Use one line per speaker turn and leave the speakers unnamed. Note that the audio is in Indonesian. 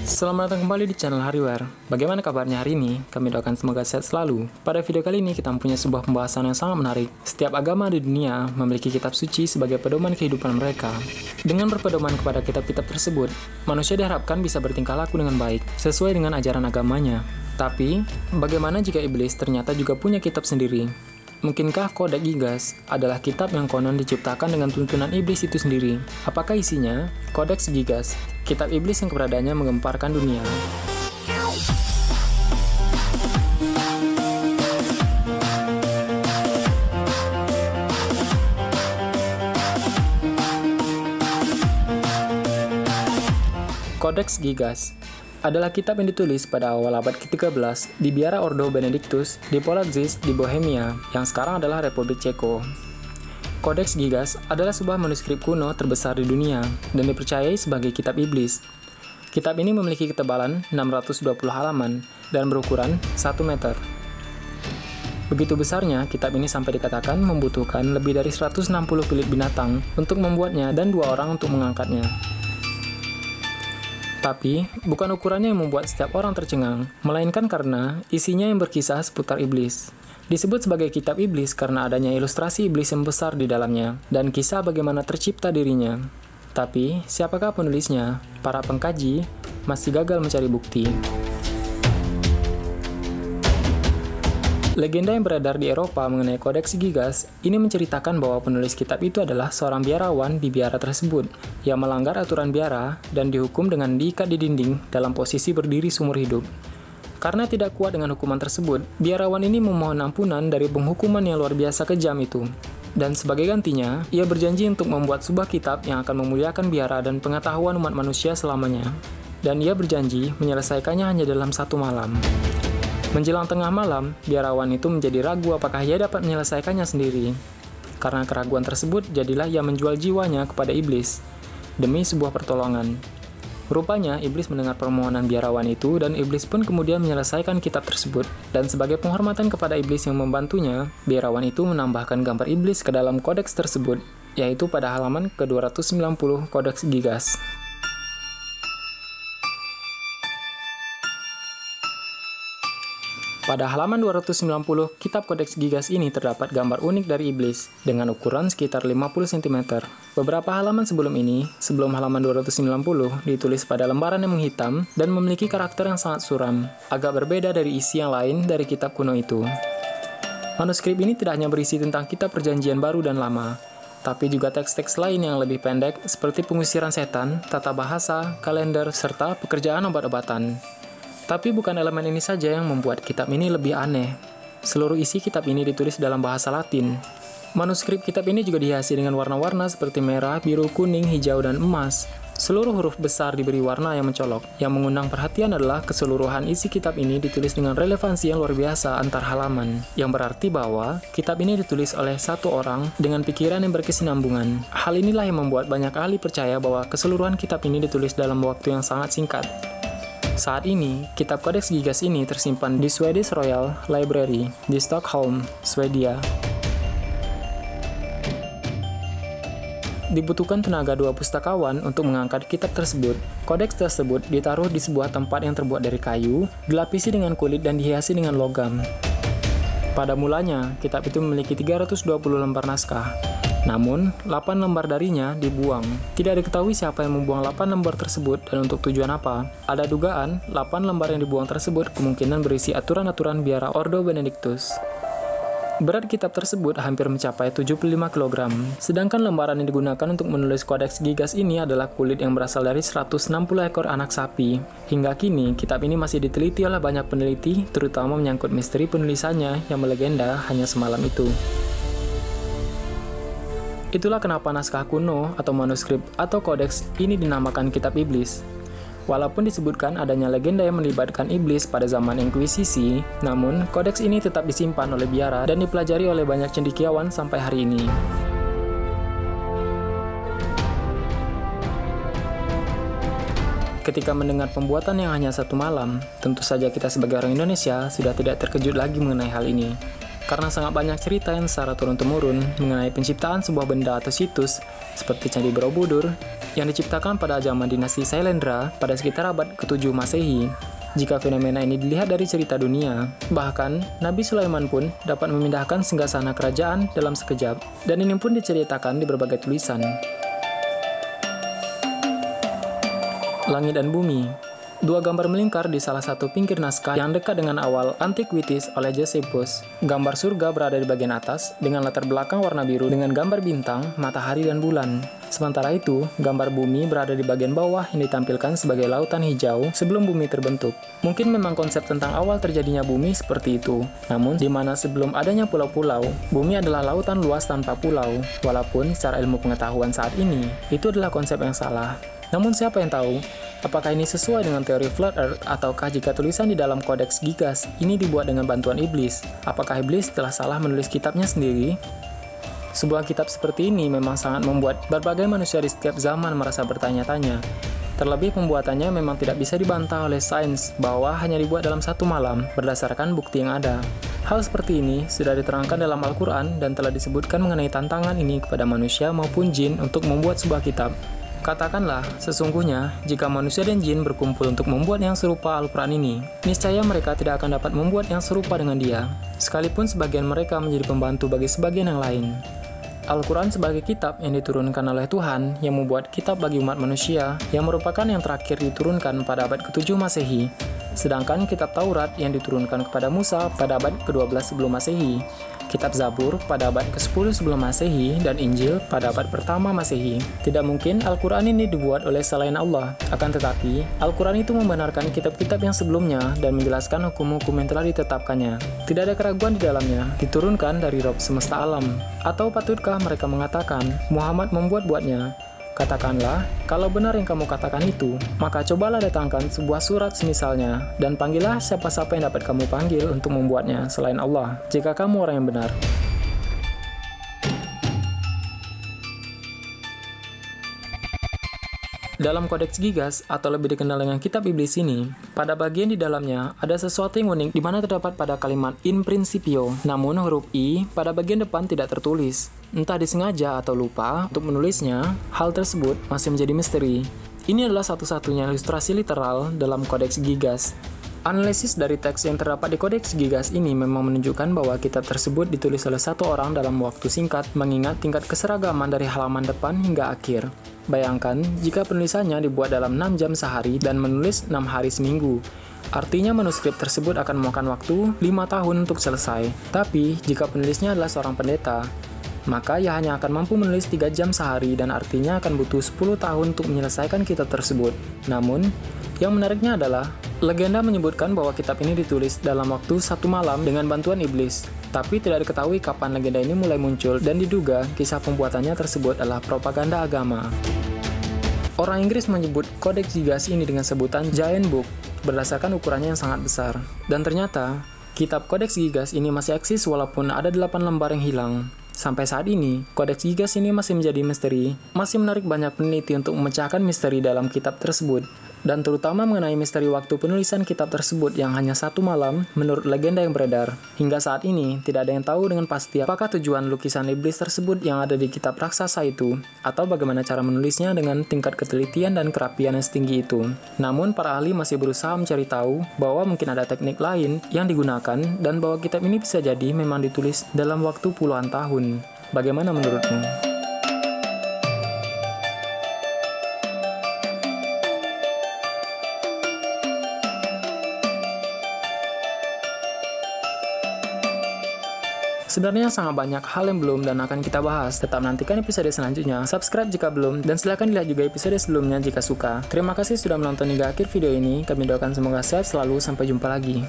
Selamat datang kembali di channel Hariware. Bagaimana kabarnya hari ini? Kami doakan semoga sehat selalu. Pada video kali ini kita mempunyai sebuah pembahasan yang sangat menarik. Setiap agama di dunia memiliki kitab suci sebagai pedoman kehidupan mereka. Dengan berpedoman kepada kitab-kitab tersebut, manusia diharapkan bisa bertingkah laku dengan baik, sesuai dengan ajaran agamanya. Tapi, bagaimana jika iblis ternyata juga punya kitab sendiri? Mungkinkah Kodeks Gigas adalah kitab yang konon diciptakan dengan tuntunan iblis itu sendiri? Apakah isinya? Kodeks Gigas, kitab iblis yang keberadaannya menggemparkan dunia. Kodeks Gigas adalah kitab yang ditulis pada awal abad ke-13 di biara Ordo Benedictus di Polaris di Bohemia, yang sekarang adalah Republik Ceko. Kodeks Gigas adalah sebuah manuskrip kuno terbesar di dunia dan dipercayai sebagai kitab iblis. Kitab ini memiliki ketebalan 620 halaman dan berukuran 1 meter. Begitu besarnya, kitab ini sampai dikatakan membutuhkan lebih dari 160 kulit binatang untuk membuatnya dan 2 orang untuk mengangkatnya. Tapi, bukan ukurannya yang membuat setiap orang tercengang, melainkan karena isinya yang berkisah seputar iblis. Disebut sebagai kitab iblis karena adanya ilustrasi iblis yang besar di dalamnya, dan kisah bagaimana tercipta dirinya. Tapi, siapakah penulisnya? Para pengkaji masih gagal mencari bukti. Legenda yang beredar di Eropa mengenai Kodeks Gigas ini menceritakan bahwa penulis kitab itu adalah seorang biarawan di biara tersebut yang melanggar aturan biara dan dihukum dengan diikat di dinding dalam posisi berdiri seumur hidup. Karena tidak kuat dengan hukuman tersebut, biarawan ini memohon ampunan dari penghukuman yang luar biasa kejam itu. Dan sebagai gantinya, ia berjanji untuk membuat sebuah kitab yang akan memuliakan biara dan pengetahuan umat manusia selamanya. Dan ia berjanji menyelesaikannya hanya dalam 1 malam. Menjelang tengah malam, biarawan itu menjadi ragu apakah ia dapat menyelesaikannya sendiri. Karena keraguan tersebut, jadilah ia menjual jiwanya kepada iblis, demi sebuah pertolongan. Rupanya, iblis mendengar permohonan biarawan itu, dan iblis pun kemudian menyelesaikan kitab tersebut. Dan sebagai penghormatan kepada iblis yang membantunya, biarawan itu menambahkan gambar iblis ke dalam kodeks tersebut, yaitu pada halaman ke-290 Kodeks Gigas. Pada halaman 290, kitab Kodeks Gigas ini terdapat gambar unik dari iblis, dengan ukuran sekitar 50 cm. Beberapa halaman sebelum ini, sebelum halaman 290, ditulis pada lembaran yang menghitam dan memiliki karakter yang sangat suram, agak berbeda dari isi yang lain dari kitab kuno itu. Manuskrip ini tidak hanya berisi tentang kitab perjanjian baru dan lama, tapi juga teks-teks lain yang lebih pendek seperti pengusiran setan, tata bahasa, kalender, serta pekerjaan obat-obatan. Tapi bukan elemen ini saja yang membuat kitab ini lebih aneh. Seluruh isi kitab ini ditulis dalam bahasa Latin. Manuskrip kitab ini juga dihiasi dengan warna-warna seperti merah, biru, kuning, hijau, dan emas. Seluruh huruf besar diberi warna yang mencolok. Yang mengundang perhatian adalah keseluruhan isi kitab ini ditulis dengan relevansi yang luar biasa antar halaman. Yang berarti bahwa kitab ini ditulis oleh satu orang dengan pikiran yang berkesinambungan. Hal inilah yang membuat banyak ahli percaya bahwa keseluruhan kitab ini ditulis dalam waktu yang sangat singkat. Saat ini, kitab Kodeks Gigas ini tersimpan di Swedish Royal Library di Stockholm, Swedia. Dibutuhkan tenaga 2 pustakawan untuk mengangkat kitab tersebut. Kodeks tersebut ditaruh di sebuah tempat yang terbuat dari kayu, dilapisi dengan kulit dan dihiasi dengan logam. Pada mulanya, kitab itu memiliki 320 lembar naskah. Namun, 8 lembar darinya dibuang. Tidak diketahui siapa yang membuang 8 lembar tersebut dan untuk tujuan apa. Ada dugaan, 8 lembar yang dibuang tersebut kemungkinan berisi aturan-aturan biara Ordo Benedictus. Berat kitab tersebut hampir mencapai 75 kg. Sedangkan lembaran yang digunakan untuk menulis Kodeks Gigas ini adalah kulit yang berasal dari 160 ekor anak sapi. Hingga kini, kitab ini masih diteliti oleh banyak peneliti, terutama menyangkut misteri penulisannya yang melegenda hanya semalam itu. Itulah kenapa naskah kuno atau manuskrip atau kodeks ini dinamakan kitab iblis. Walaupun disebutkan adanya legenda yang melibatkan iblis pada zaman Inkuisisi, namun kodeks ini tetap disimpan oleh biara dan dipelajari oleh banyak cendekiawan sampai hari ini. Ketika mendengar pembuatan yang hanya 1 malam, tentu saja kita sebagai orang Indonesia sudah tidak terkejut lagi mengenai hal ini. Karena sangat banyak cerita yang secara turun-temurun mengenai penciptaan sebuah benda atau situs seperti Candi Borobudur, yang diciptakan pada zaman dinasti Sailendra pada sekitar abad ke-7 Masehi. Jika fenomena ini dilihat dari cerita dunia, bahkan Nabi Sulaiman pun dapat memindahkan singgasana kerajaan dalam sekejap, dan ini pun diceritakan di berbagai tulisan. Langit dan bumi. Dua gambar melingkar di salah satu pinggir naskah yang dekat dengan awal Antiquities oleh Josephus. Gambar surga berada di bagian atas dengan latar belakang warna biru dengan gambar bintang, matahari, dan bulan. Sementara itu, gambar bumi berada di bagian bawah yang ditampilkan sebagai lautan hijau sebelum bumi terbentuk. Mungkin memang konsep tentang awal terjadinya bumi seperti itu. Namun, di mana sebelum adanya pulau-pulau, bumi adalah lautan luas tanpa pulau. Walaupun secara ilmu pengetahuan saat ini, itu adalah konsep yang salah. Namun siapa yang tahu, apakah ini sesuai dengan teori Flat Earth ataukah jika tulisan di dalam Kodeks Gigas ini dibuat dengan bantuan iblis? Apakah iblis telah salah menulis kitabnya sendiri? Sebuah kitab seperti ini memang sangat membuat berbagai manusia di setiap zaman merasa bertanya-tanya. Terlebih pembuatannya memang tidak bisa dibantah oleh sains bahwa hanya dibuat dalam satu malam berdasarkan bukti yang ada. Hal seperti ini sudah diterangkan dalam Al-Quran dan telah disebutkan mengenai tantangan ini kepada manusia maupun jin untuk membuat sebuah kitab. Katakanlah, sesungguhnya, jika manusia dan jin berkumpul untuk membuat yang serupa Al-Quran ini, niscaya mereka tidak akan dapat membuat yang serupa dengan dia, sekalipun sebagian mereka menjadi pembantu bagi sebagian yang lain. Al-Quran sebagai kitab yang diturunkan oleh Tuhan yang membuat kitab bagi umat manusia yang merupakan yang terakhir diturunkan pada abad ke-7 Masehi, sedangkan kitab Taurat yang diturunkan kepada Musa pada abad ke-12 sebelum Masehi, kitab Zabur pada abad ke-10 sebelum Masehi, dan Injil pada abad pertama Masehi. Tidak mungkin Al-Quran ini dibuat oleh selain Allah. Akan tetapi, Al-Quran itu membenarkan kitab-kitab yang sebelumnya dan menjelaskan hukum-hukum yang telah ditetapkannya. Tidak ada keraguan di dalamnya, diturunkan dari Rabb semesta alam. Atau patutkah mereka mengatakan, Muhammad membuat-buatnya? Katakanlah, kalau benar yang kamu katakan itu, maka cobalah datangkan sebuah surat semisalnya, dan panggillah siapa-siapa yang dapat kamu panggil untuk membuatnya selain Allah, jika kamu orang yang benar. Dalam Kodeks Gigas, atau lebih dikenal dengan Kitab Iblis ini, pada bagian di dalamnya ada sesuatu yang unik di mana terdapat pada kalimat in principio, namun huruf I pada bagian depan tidak tertulis. Entah disengaja atau lupa untuk menulisnya, hal tersebut masih menjadi misteri. Ini adalah satu-satunya ilustrasi literal dalam Kodeks Gigas. Analisis dari teks yang terdapat di Kodeks Gigas ini memang menunjukkan bahwa kitab tersebut ditulis oleh satu orang dalam waktu singkat, mengingat tingkat keseragaman dari halaman depan hingga akhir. Bayangkan jika penulisannya dibuat dalam 6 jam sehari dan menulis 6 hari seminggu. Artinya manuskrip tersebut akan memakan waktu 5 tahun untuk selesai. Tapi jika penulisnya adalah seorang pendeta, maka ia hanya akan mampu menulis 3 jam sehari dan artinya akan butuh 10 tahun untuk menyelesaikan kitab tersebut. Namun, yang menariknya adalah, legenda menyebutkan bahwa kitab ini ditulis dalam waktu 1 malam dengan bantuan iblis. Tapi tidak diketahui kapan legenda ini mulai muncul dan diduga kisah pembuatannya tersebut adalah propaganda agama. Orang Inggris menyebut Kodeks Gigas ini dengan sebutan Giant Book berdasarkan ukurannya yang sangat besar. Dan ternyata, kitab Kodeks Gigas ini masih eksis walaupun ada 8 lembar yang hilang. Sampai saat ini, Kodeks Gigas ini masih menjadi misteri, masih menarik banyak peneliti untuk memecahkan misteri dalam kitab tersebut. Dan terutama mengenai misteri waktu penulisan kitab tersebut yang hanya 1 malam menurut legenda yang beredar. Hingga saat ini, tidak ada yang tahu dengan pasti apakah tujuan lukisan iblis tersebut yang ada di kitab raksasa itu, atau bagaimana cara menulisnya dengan tingkat ketelitian dan kerapian yang setinggi itu. Namun, para ahli masih berusaha mencari tahu bahwa mungkin ada teknik lain yang digunakan dan bahwa kitab ini bisa jadi memang ditulis dalam waktu puluhan tahun. Bagaimana menurutmu? Sebenarnya sangat banyak hal yang belum dan akan kita bahas. Tetap nantikan episode selanjutnya. Subscribe jika belum, dan silahkan dilihat juga episode sebelumnya jika suka. Terima kasih sudah menonton hingga akhir video ini. Kami doakan semoga sehat selalu. Sampai jumpa lagi.